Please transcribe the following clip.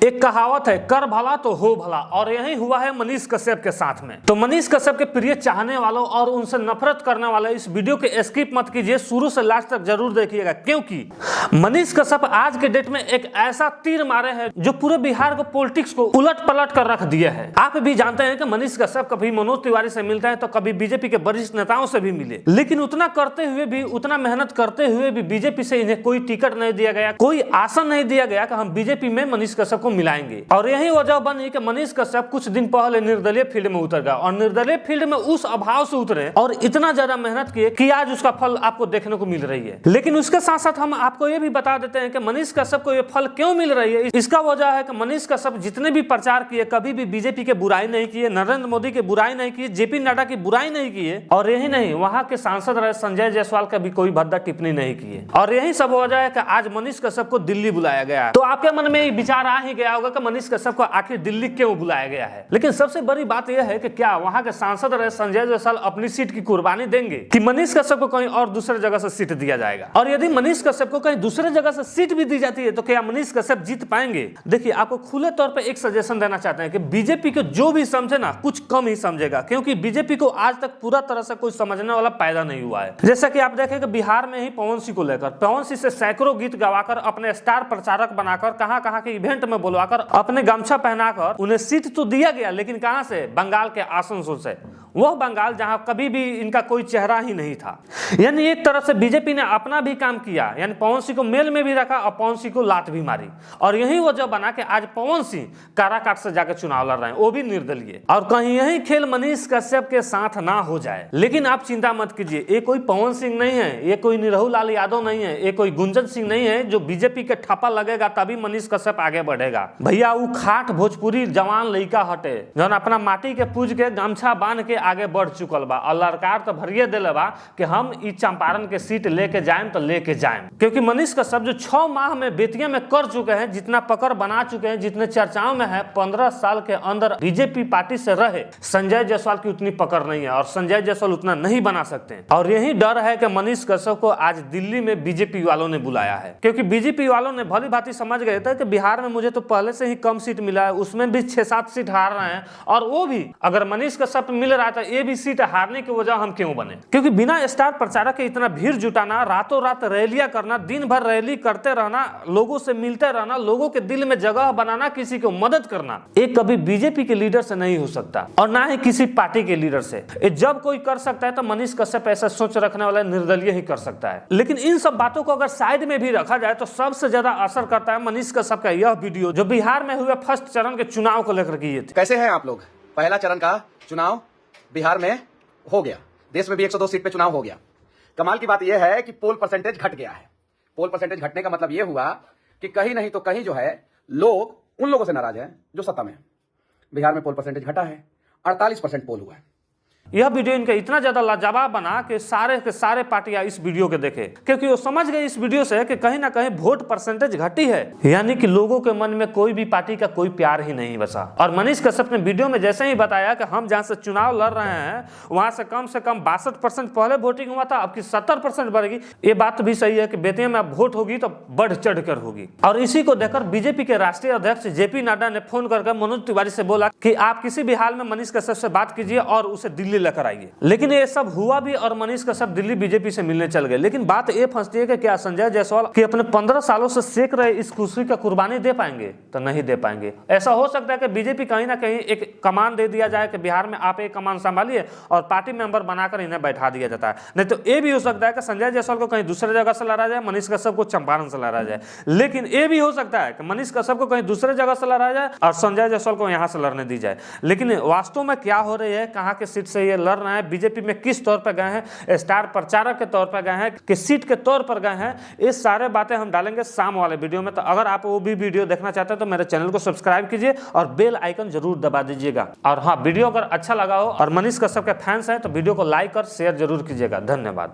एक कहावत है, कर भला तो हो भला, और यही हुआ है मनीष कश्यप के साथ में। तो मनीष कश्यप के प्रिय चाहने वालों और उनसे नफरत करने वाले इस वीडियो के स्किप मत कीजिए, शुरू से लास्ट तक जरूर देखिएगा, क्योंकि मनीष कश्यप आज के डेट में एक ऐसा तीर मारे हैं जो पूरे बिहार को पॉलिटिक्स को उलट पलट कर रख दिया है। आप भी जानते हैं कि मनीष कश्यप कभी मनोज तिवारी से मिलते हैं तो कभी बीजेपी के वरिष्ठ नेताओं से भी मिले, लेकिन उतना करते हुए भी, उतना मेहनत करते हुए भी बीजेपी से इन्हें कोई टिकट नहीं दिया गया, कोई आसन नहीं दिया गया कि हम बीजेपी में मनीष कश्यप को मिलाएंगे। और यही वजह बनी कि मनीष कश्यप कुछ दिन पहले निर्दलीय फील्ड में उतर गया, और निर्दलीय फील्ड में उस अभाव से उतरे और इतना ज्यादा मेहनत किए कि आज उसका फल आपको देखने को मिल रही है। लेकिन उसके साथ साथ हम आपको यह भी बता देते हैं कि मनीष कश्यप को यह फल क्यों मिल रही है। इसका वजह है कि मनीष कश्यप जितने भी प्रचार किए, कभी भी बीजेपी के बुराई नहीं किए, नरेंद्र मोदी की बुराई नहीं किए, जेपी नड्डा की बुराई नहीं किए, और यही नहीं, वहां के सांसद रहे संजय जायसवाल का भी कोई भद्दा टिप्पणी नहीं किए। और यही सब वजह है कि आज मनीष कश्यप को दिल्ली बुलाया गया। तो आपके मन में विचार आ ही गया होगा कि मनीष कश्यप को आखिर दिल्ली क्यों बुलाया गया है। लेकिन सबसे बड़ी बात यह है कि क्या वहां के सांसद रहे संजय जायसवाल अपनी सीट की कुर्बानी देंगे कि मनीष कश्यप को कहीं और दूसरे जगह से सीट दिया जाएगा। और यदि मनीष कश्यप को कहीं दूसरे जगह से सीट भी दी जाती है तो क्या मनीष कश्यप जीत पाएंगे। देखिए, आपको खुले तौर पर एक सजेशन देना चाहते हैं कि बीजेपी को जो भी समझे ना, कुछ कम ही समझेगा, क्योंकि बीजेपी को आज तक पूरा तरह से कोई समझने वाला पैदा नहीं हुआ है। जैसा कि आप देखें कि बिहार में ही पवन सिंह को लेकर, पवन सिंह से सैकड़ों गीत गवाकर, अपने स्टार प्रचारक बनाकर, कहां के इवेंट में बुलवाकर, अपने गमछा पहनाकर उन्हें सीट तो दिया गया, लेकिन कहां से? बंगाल के आसनसोल से, वह बंगाल जहां कभी भी इनका कोई चेहरा ही नहीं था। यानी एक तरह से बीजेपी ने अपना भी काम किया, यानी पवन सिंह को मेल में भी रखा और पवन सिंह को लात भी मारी, और यही वजह बना के आज पवन सिंह काराकाट से जाकर चुनाव लड़ रहे हैं, वो भी निर्दलीय। और कहीं यही खेल मनीष कश्यप के साथ ना हो जाए। लेकिन आप चिंता मत कीजिए, ये कोई पवन सिंह नहीं है, ये कोई निरहू लाल यादव नहीं है, ये कोई गुंजन सिंह नहीं है जो बीजेपी के ठप्पा लगेगा तभी मनीष कश्यप आगे बढ़ेगा। भैया वो खाट भोजपुरी जवान लड़का हटे जौन अपना माटी के पूज के गमछा बांध के आगे बढ़ चुकल बा, और लड़कार तो भरिए दिले बा कि हम ई चंपारण के सीट लेके जाएम तो लेके जाएम। क्योंकि मनीष कश्यप जो 6 माह में बेतिया में कर चुके हैं, जितना पकड़ बना चुके हैं, जितने चर्चाओं में है, 15 साल के अंदर बीजेपी पार्टी से रहे संजय जायसवाल की उतनी पकड़ नहीं है, और संजय जायसवाल उतना नहीं बना सकते हैं। और यही डर है कि मनीष कश्यप को आज दिल्ली में बीजेपी वालों ने बुलाया है, क्योंकि बीजेपी वालों ने भली भांति समझ गए थे कि बिहार में मुझे तो पहले से ही कम सीट मिला है, उसमें भी 6-7 सीट हार रहे हैं, और वो भी अगर मनीष कश्यप मिल रहा था, ये भी सीट हारने की वजह हम क्यों बने। क्योंकि बिना स्टार प्रचारक के इतना भीड़ जुटाना, रातों रात रैलियां करना, दिन भर रैली करते रहना, लोगों से मिलते रहना, लोगों के दिल में जगह बनाना, किसी को मदद करना, ये कभी बीजेपी के लीडर से नहीं हो सकता, और ना ही किसी पार्टी के लीडर से। जब कोई कर सकता है तो मनीष कश्यप ऐसा सोच रखने वाला निर्दलीय ही कर सकता है। लेकिन इन सब बातों को अगर साइड में भी रखा जाए तो सबसे ज्यादा असर करता है मनीष कश्यप का यह वीडियो जो बिहार में हुए फर्स्ट चरण के चुनाव को लेकर किए थे। कैसे हैं आप लोग? पहला चरण का चुनाव बिहार में हो गया, देश में भी 102 सीट पे चुनाव हो गया। कमाल की बात यह है कि पोल परसेंटेज घट गया है। पोल परसेंटेज घटने का मतलब यह हुआ कि कहीं नहीं तो कहीं जो है लोग उन लोगों से नाराज हैं जो सत्ता में है। बिहार में पोल परसेंटेज घटा है, 48% पोल हुआ है। यह वीडियो इनका इतना ज्यादा लाजवाब बना कि सारे के सारे पार्टियां इस वीडियो के देखे, क्योंकि वो समझ गए इस वीडियो से कि कहीं ना कहीं वोट परसेंटेज घटी है, यानी कि लोगों के मन में कोई भी पार्टी का कोई प्यार ही नहीं बचा। और मनीष कश्यप ने वीडियो में जैसे ही बताया कि हम जहां से चुनाव लड़ रहे हैं वहां से कम 62% पहले वोटिंग हुआ था, अब की 70% बढ़ेगी। ये बात भी सही है कि बेतिया में अब वोट होगी तो बढ़ चढ़ कर होगी। और इसी को देखकर बीजेपी के राष्ट्रीय अध्यक्ष जेपी नड्डा ने फोन करके मनोज तिवारी से बोला कि आप किसी भी हाल में मनीष कश्यप से बात कीजिए और उसे दिल्ली लेकर आइए। लेकिन ये सब हुआ भी और मनीष कश्यप दिल्ली बीजेपी से मिलने चल गए। लेकिन बात ये फंसती है कि क्या संजय जायसवाल की अपने 15 सालों से सेक रहे इस कुर्सी का कुर्बानी दे पाएंगे? तो नहीं दे पाएंगे। ऐसा हो सकता है कि बीजेपी कहीं ना कहीं एक कमान दे दिया जाए कि बिहार में आप एक कमान संभालिए और पार्टी मेंबर बनाकर इन्हें बैठा दिया जाता है। नहीं तो ये भी हो सकता है कि संजय जायसवाल को कहीं दूसरे जगह से लड़ा जाए, मनीष कश्यप को चंपारण से लड़ा जाए। लेकिन ये भी हो सकता है कि मनीष कश्यप को कहीं दूसरे जगह से लड़ा जाए और संजय जायसवाल को यहाँ से लड़ने दी जाए। लेकिन वास्तव में क्या हो रही है, कहाँ के सीट से ये लड़ रहे हैं, बीजेपी में किस तौर पर गए हैं, स्टार प्रचारक के तौर पर गए हैं कि सीट के तौर पर गए हैं, ये सारे बातें हम डालेंगे शाम वाले वीडियो में। तो अगर आप वो भी वीडियो देखना चाहते हैं तो मेरे चैनल को सब्सक्राइब कीजिए और बेल आइकन जरूर दबा दीजिएगा। और हाँ, वीडियो अगर अच्छा लगा हो और मनीष कश्यप के फैंस हैं तो वीडियो को लाइक और शेयर जरूर कीजिएगा। धन्यवाद।